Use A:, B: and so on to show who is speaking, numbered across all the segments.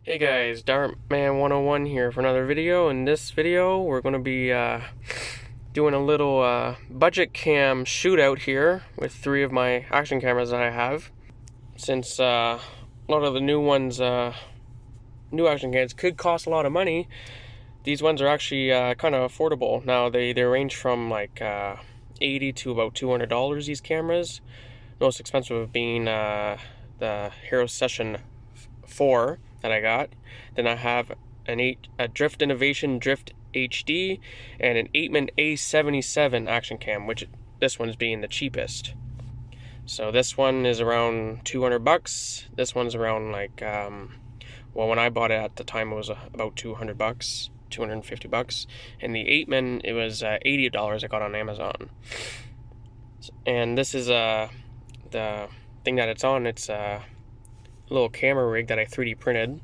A: Hey guys, Dartman101 here for another video. In this video, we're going to be doing a little budget cam shootout here with 3 of my action cameras that I have. Since a lot of the new ones, new action cams could cost a lot of money, these ones are actually kind of affordable. Now they range from like $80 to about $200, these cameras. Most expensive being the Hero Session 4 that I got. Then I have a Drift Innovation Drift HD and an Apeman A77 action cam, which this one's being the cheapest. So this one is around 200 bucks. This one's around like well, when I bought it at the time it was about 200 bucks, 250 bucks. And the Apeman, it was $80 I got on Amazon. And this is the thing that it's on. It's a little camera rig that I 3D printed,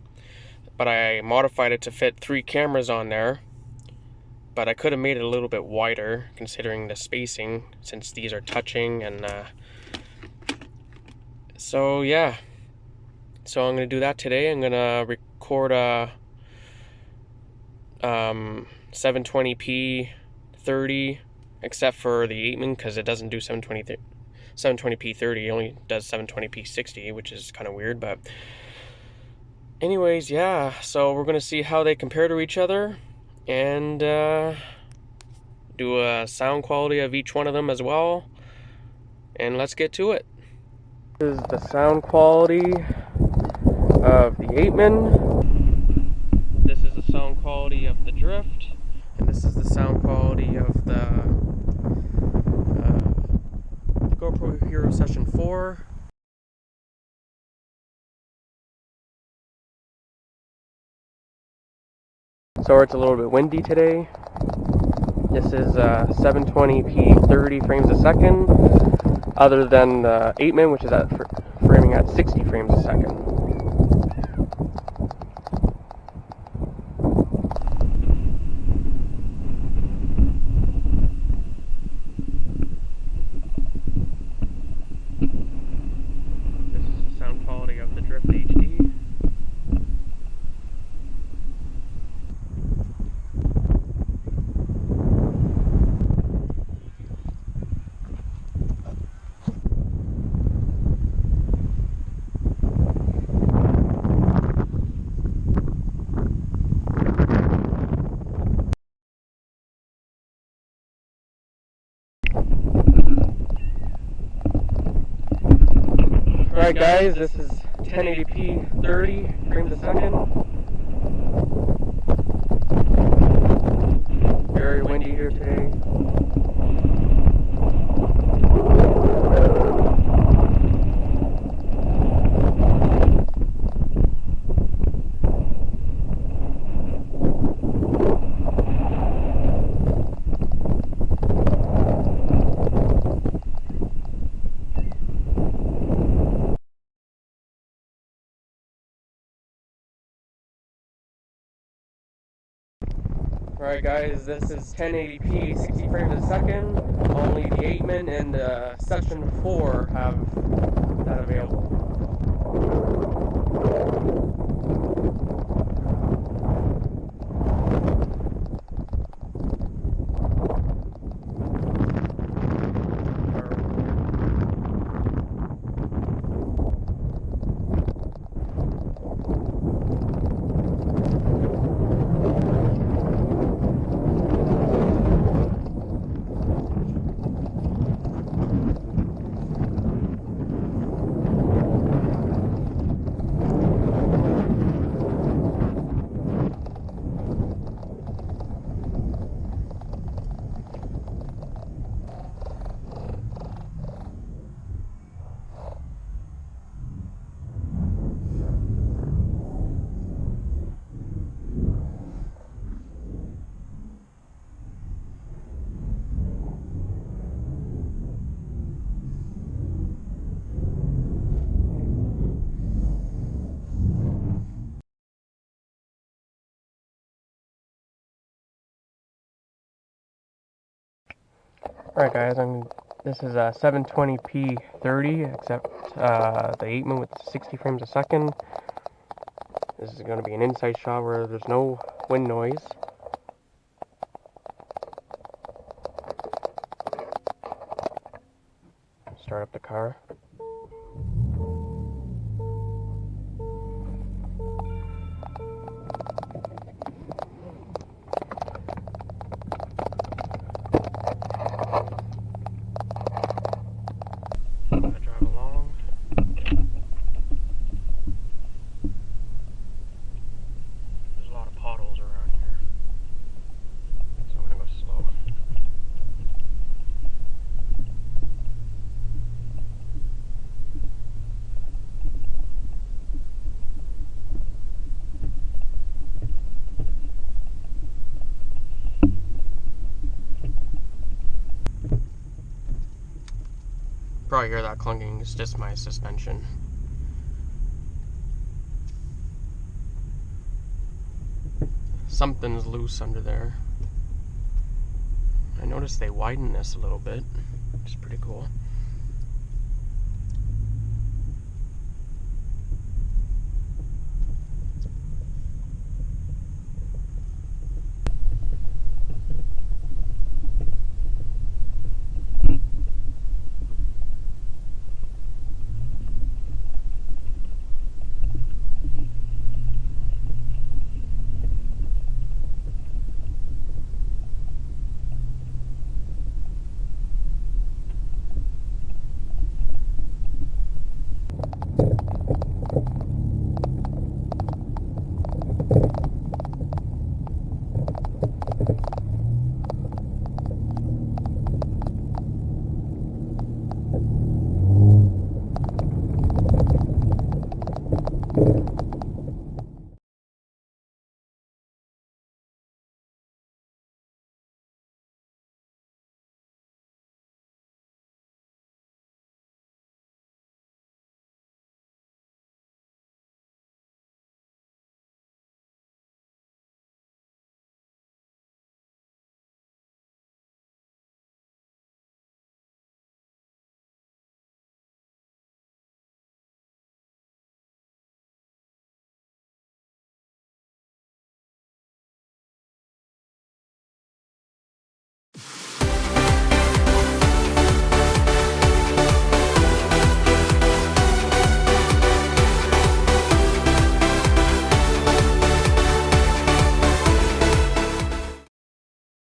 A: but I modified it to fit 3 cameras on there. But I could have made it a little bit wider considering the spacing, since these are touching. And so yeah, so I'm gonna do that today. I'm gonna record a 720p 30, except for the Apeman, because it doesn't do 720p 30, it only does 720p 60, which is kind of weird. But anyways, yeah, so we're gonna see how they compare to each other, and do a sound quality of each one of them as well, and let's get to it. This is the sound quality of the Apeman. This is the sound quality of the Drift, and this is the sound quality of the GoPro Hero Session 4. Sorry, it's a little bit windy today. This is 720p 30 frames a second, other than the Apeman, which is framing at 60 frames a second. This is the sound quality of the Drift HD. Alright guys, this is 1080p 30 frames a second. Very windy here today. Alright guys, this is 1080p 60 frames a second. Only the Apeman and the Session 4 have that available. Alright guys, this is a 720p 30, except the Apeman with 60 frames a second. This is going to be an inside shot where there's no wind noise. Start up the car. I drive along. There's a lot of potholes around here, so I'm gonna go slow. Probably hear that clunking, it's just my suspension. Something's loose under there. I noticed they widened this a little bit, which is pretty cool.